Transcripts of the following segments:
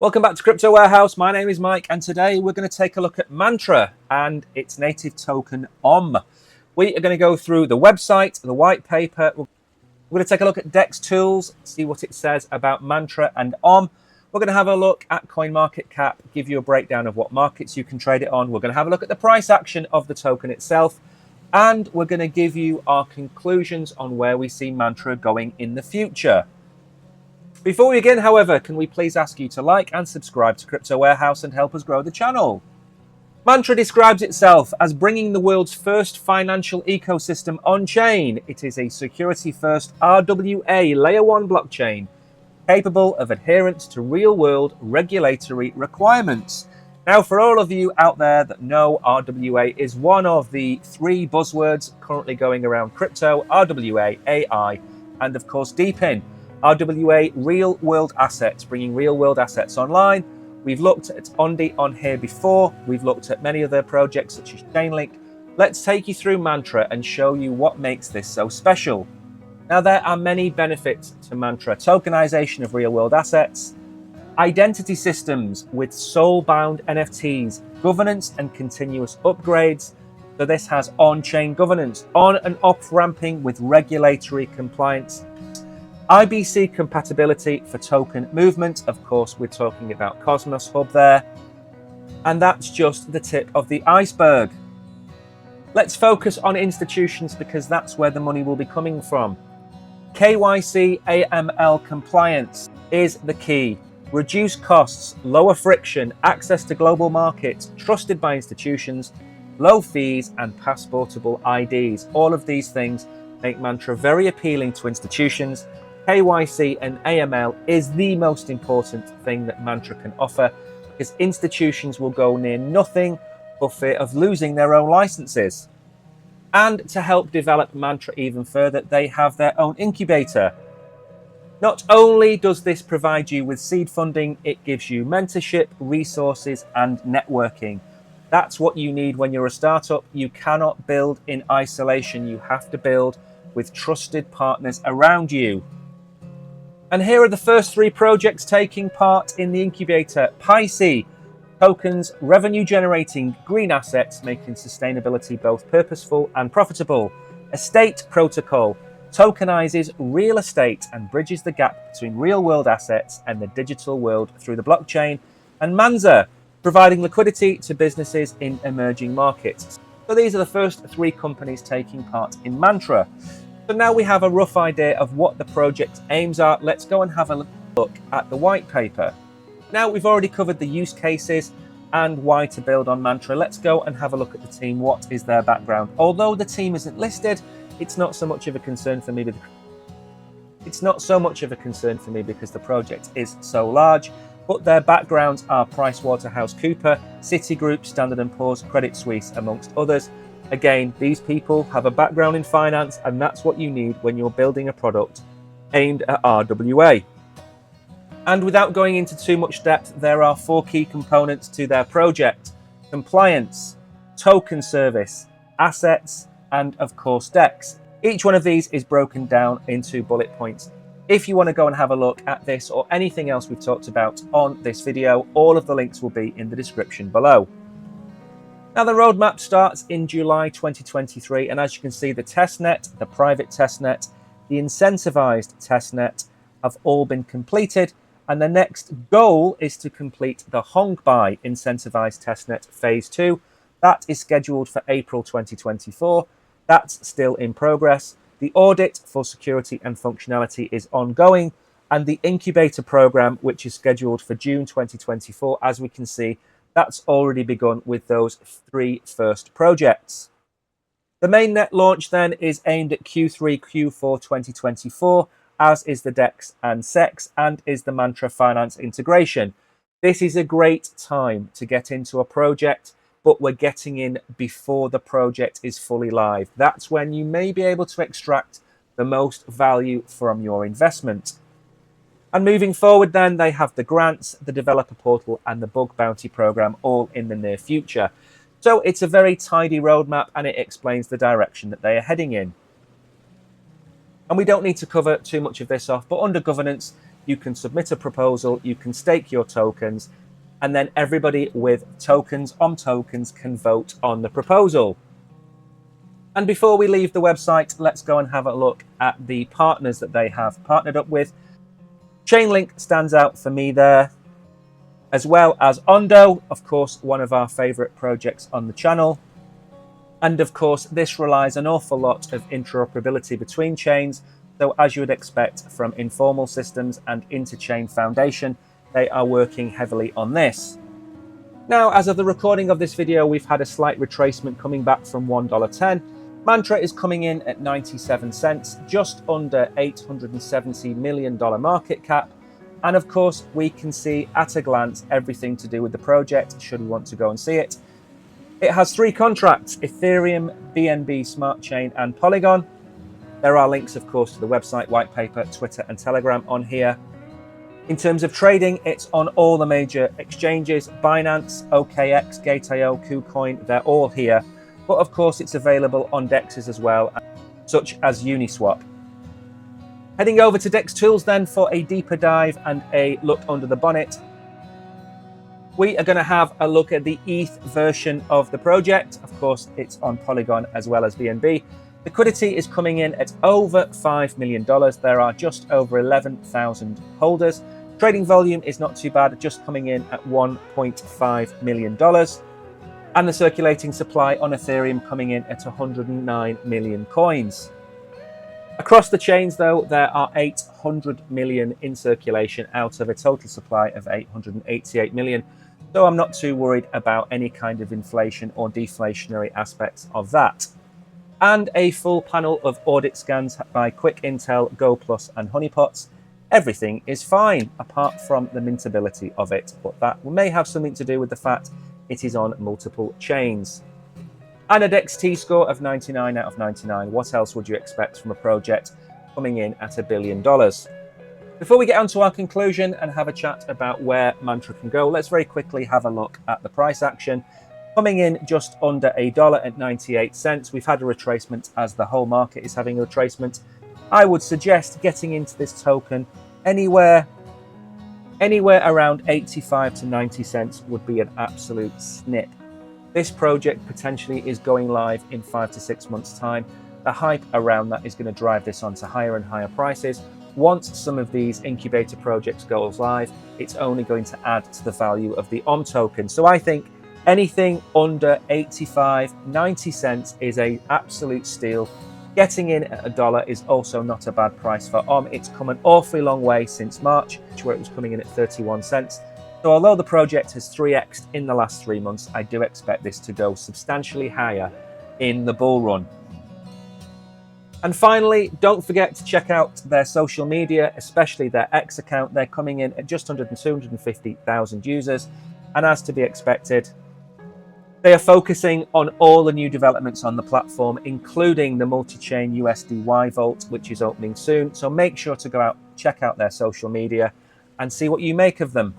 Welcome back to Crypto Warehouse. My name is Mike, and today we're going to take a look at Mantra and its native token OM. We are going to go through the website, the white paper. We're going to take a look at DEX tools, see what it says about Mantra and OM. We're going to have a look at CoinMarketCap, give you a breakdown of what markets you can trade it on. We're going to have a look at the price action of the token itself, and we're going to give you our conclusions on where we see Mantra going in the future. Before we begin, however, can we please ask you to like and subscribe to Crypto Warehouse and help us grow the channel? Mantra describes itself as bringing the world's first financial ecosystem on-chain. It is a security-first RWA Layer 1 blockchain capable of adherence to real-world regulatory requirements. Now, for all of you out there that know, RWA is one of the three buzzwords currently going around crypto: RWA, AI, and of course DeepIn. RWA, real world assets, bringing real world assets online. We've looked at Ondi on here before. We've looked at many other projects such as Chainlink. Let's take you through Mantra and show you what makes this so special. Now, there are many benefits to Mantra: tokenization of real world assets, identity systems with soul-bound NFTs, governance and continuous upgrades. So this has on-chain governance, on and off ramping with regulatory compliance, IBC compatibility for token movement. Of course, we're talking about Cosmos Hub there. And that's just the tip of the iceberg. Let's focus on institutions because that's where the money will be coming from. KYC AML compliance is the key. Reduce costs, lower friction, access to global markets, trusted by institutions, low fees, and passportable IDs. All of these things make Mantra very appealing to institutions. KYC and AML is the most important thing that Mantra can offer, because institutions will go near nothing for fear of losing their own licenses. And to help develop Mantra even further, they have their own incubator. Not only does this provide you with seed funding, it gives you mentorship, resources, and networking. That's what you need when you're a startup. You cannot build in isolation. You have to build with trusted partners around you. And here are the first three projects taking part in the incubator. PIC, tokens, revenue generating green assets, making sustainability both purposeful and profitable. Estate Protocol tokenizes real estate and bridges the gap between real world assets and the digital world through the blockchain. And Manza, providing liquidity to businesses in emerging markets. So these are the first three companies taking part in Mantra. So now we have a rough idea of what the project aims are. Let's go and have a look at the white paper. Now we've already covered the use cases and why to build on Mantra. Let's go and have a look at the team. What is their background? Although the team isn't listed, it's not so much of a concern for me. It's not so much of a concern for me because the project is so large. But their backgrounds are PricewaterhouseCoopers, Citigroup, Standard & Poor's, Credit Suisse, amongst others. Again, these people have a background in finance, and that's what you need when you're building a product aimed at RWA. And without going into too much depth, there are four key components to their project: compliance, token service, assets, and of course DEX. Each one of these is broken down into bullet points. If you want to go and have a look at this or anything else we've talked about on this video, all of the links will be in the description below. Now, the roadmap starts in July 2023, and as you can see, the testnet, the private testnet, the incentivized testnet have all been completed, and the next goal is to complete the Hongbai incentivized testnet phase 2. That is scheduled for April 2024. That's still in progress. The audit for security and functionality is ongoing, and the incubator program, which is scheduled for June 2024, as we can see, that's already begun with those three first projects. The mainnet launch then is aimed at Q3, Q4 2024, as is the DEX and SEX, and is the Mantra Finance integration. This is a great time to get into a project, but we're getting in before the project is fully live. That's when you may be able to extract the most value from your investment. And moving forward then, they have the grants, the developer portal, and the bug bounty program all in the near future. So it's a very tidy roadmap, and it explains the direction that they are heading in. And we don't need to cover too much of this off, but under governance, you can submit a proposal, you can stake your tokens, and then everybody with tokens on tokens can vote on the proposal. And before we leave the website, let's go and have a look at the partners that they have partnered up with. Chainlink stands out for me there, as well as Ondo, of course, one of our favorite projects on the channel. And of course, this relies an awful lot of interoperability between chains. So as you would expect from informal systems and Interchain Foundation, they are working heavily on this. Now, as of the recording of this video, we've had a slight retracement coming back from $1.10. Mantra is coming in at 97 cents, just under $870 million market cap. And of course, we can see at a glance everything to do with the project, should we want to go and see it. It has 3 contracts: Ethereum, BNB Smart Chain, and Polygon. There are links, of course, to the website, white paper, Twitter, and Telegram on here. In terms of trading, it's on all the major exchanges: Binance, OKX, Gate.io, KuCoin, they're all here. But of course, it's available on DEXs as well, such as Uniswap. Heading over to DEX Tools then for a deeper dive and a look under the bonnet. We are going to have a look at the ETH version of the project. Of course, it's on Polygon as well as BNB. Liquidity is coming in at over $5 million. There are just over 11,000 holders. Trading volume is not too bad, just coming in at $1.5 million. And the circulating supply on Ethereum coming in at 109 million coins. Across the chains, though, there are 800 million in circulation out of a total supply of 888 million. So I'm not too worried about any kind of inflation or deflationary aspects of that. And a full panel of audit scans by Quick Intel, Go Plus, and Honeypots. Everything is fine, apart from the mintability of it, but that may have something to do with the fact it is on multiple chains. And a DEX T-score of 99 out of 99. What else would you expect from a project coming in at $1 billion? Before we get on to our conclusion and have a chat about where Mantra can go, let's very quickly have a look at the price action. Coming in just under $1 at 98 cents. We've had a retracement as the whole market is having a retracement. I would suggest getting into this token anywhere around 85 to 90 cents would be an absolute snip. This project potentially is going live in 5 to 6 months' time. The hype around that is going to drive this onto higher and higher prices. Once some of these incubator projects goes live, it's only going to add to the value of the OM token. So I think anything under 85, 90 cents is an absolute steal. Getting in at $1 is also not a bad price for OM. It's come an awfully long way since March, where it was coming in at 31 cents. So although the project has 3x'd in the last 3 months, I do expect this to go substantially higher in the bull run. And finally, don't forget to check out their social media, especially their X account. They're coming in at just under 250,000 users. And as to be expected, they are focusing on all the new developments on the platform, including the multi-chain USDY vault, which is opening soon. So make sure to go out, check out their social media and see what you make of them.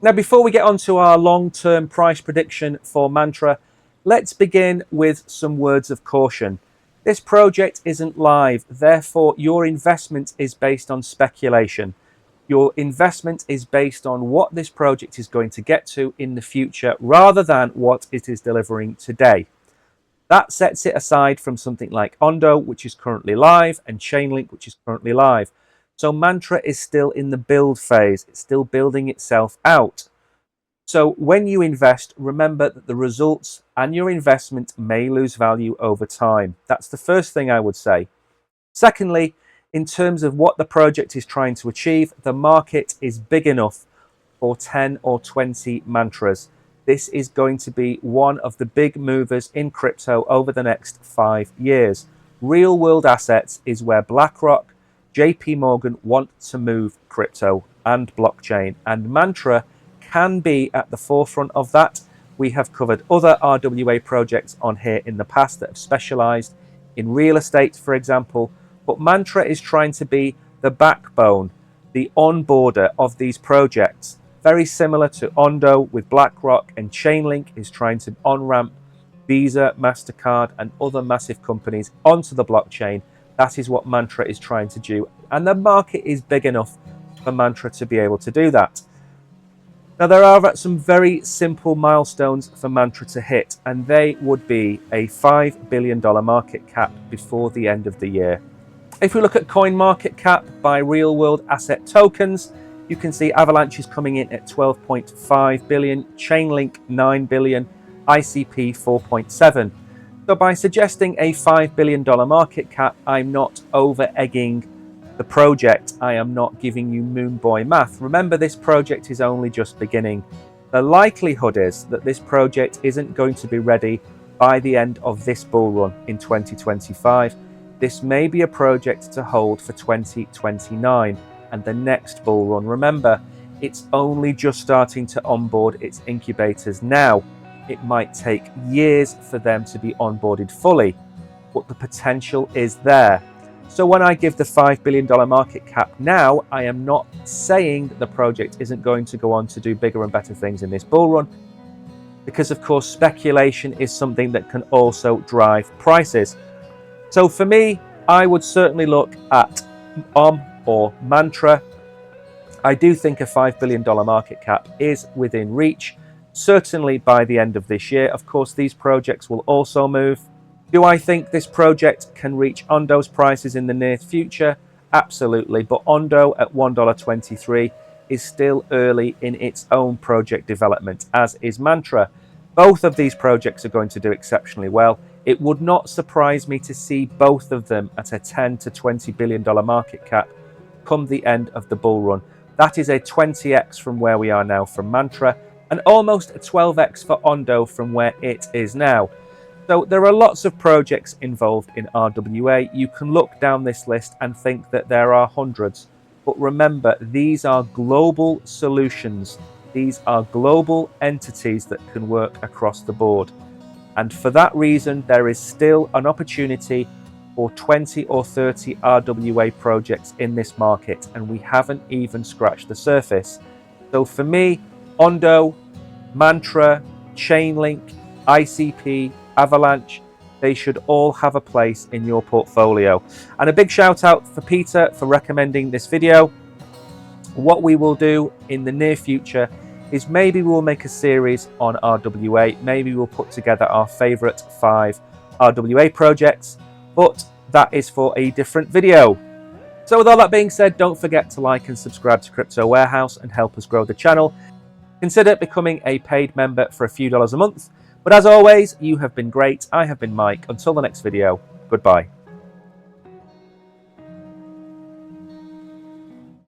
Now, before we get on to our long-term price prediction for Mantra, let's begin with some words of caution. This project isn't live, therefore your investment is based on speculation. Your investment is based on what this project is going to get to in the future rather than what it is delivering today. That sets it aside from something like Ondo, which is currently live, and Chainlink, which is currently live. So Mantra is still in the build phase. It's still building itself out. So when you invest, remember that the results and your investment may lose value over time. That's the first thing I would say. Secondly, in terms of what the project is trying to achieve, the market is big enough for 10 or 20 mantras. This is going to be one of the big movers in crypto over the next 5 years. Real world assets is where BlackRock, JP Morgan want to move crypto and blockchain, and Mantra can be at the forefront of that. We have covered other RWA projects on here in the past that have specialized in real estate, for example, but Mantra is trying to be the backbone, the onboarder of these projects. Very similar to Ondo with BlackRock, and Chainlink is trying to on-ramp Visa, MasterCard, and other massive companies onto the blockchain. That is what Mantra is trying to do and the market is big enough for Mantra to be able to do that. Now, there are some very simple milestones for Mantra to hit, and they would be a $5 billion market cap before the end of the year. If we look at coin market cap by real world asset tokens, you can see Avalanche is coming in at 12.5 billion, Chainlink 9 billion, ICP 4.7. So by suggesting a $5 billion market cap, I'm not over-egging the project. I am not giving you moon boy math. Remember, this project is only just beginning. The likelihood is that this project isn't going to be ready by the end of this bull run in 2025. This may be a project to hold for 2029 and the next bull run. Remember, it's only just starting to onboard its incubators now. It might take years for them to be onboarded fully, but the potential is there. So when I give the $5 billion market cap now, I am not saying that the project isn't going to go on to do bigger and better things in this bull run, because of course speculation is something that can also drive prices. So for me, I would certainly look at or Mantra. I do think a $5 billion market cap is within reach, certainly by the end of this year. Of course, these projects will also move. Do I think this project can reach Ondo's prices in the near future? Absolutely, but Ondo at $1.23 is still early in its own project development, as is Mantra. Both of these projects are going to do exceptionally well. It would not surprise me to see both of them at a $10 to $20 billion market cap come the end of the bull run. That is a 20x from where we are now from Mantra, and almost a 12x for Ondo from where it is now. So there are lots of projects involved in RWA. You can look down this list and think that there are hundreds. But remember, these are global solutions. These are global entities that can work across the board. And for that reason, there is still an opportunity for 20 or 30 RWA projects in this market. And we haven't even scratched the surface. So for me, Ondo, Mantra, Chainlink, ICP, Avalanche, they should all have a place in your portfolio. And a big shout out for Peter for recommending this video. What we will do in the near future is maybe we'll make a series on RWA. Maybe we'll put together our favorite 5 RWA projects, but that is for a different video. So with all that being said, don't forget to like and subscribe to Crypto Warehouse and help us grow the channel. Consider becoming a paid member for a few dollars a month. But as always, you have been great. I have been Mike. Until the next video, goodbye.